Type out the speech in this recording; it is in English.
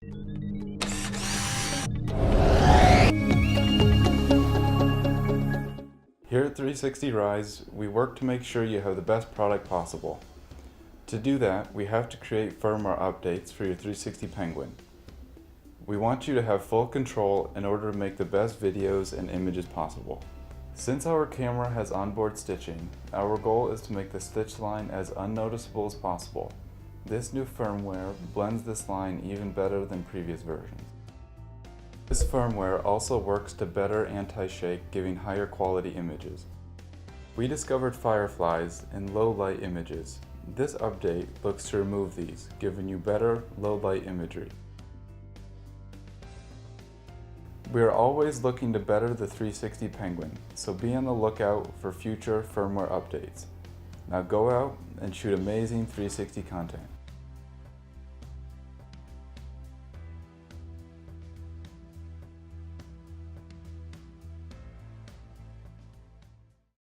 Here at 360 Rise, we work to make sure you have the best product possible. To do that, we have to create firmware updates for your 360Penguin. We want you to have full control in order to make the best videos and images possible. Since our camera has onboard stitching, our goal is to make the stitch line as unnoticeable as possible. This new firmware blends this line even better than previous versions. This firmware also works to better anti-shake, giving higher quality images. We discovered fireflies in low light images. This update looks to remove these, giving you better low light imagery. We are always looking to better the 360Penguin, so be on the lookout for future firmware updates. Now go out and shoot amazing 360 content.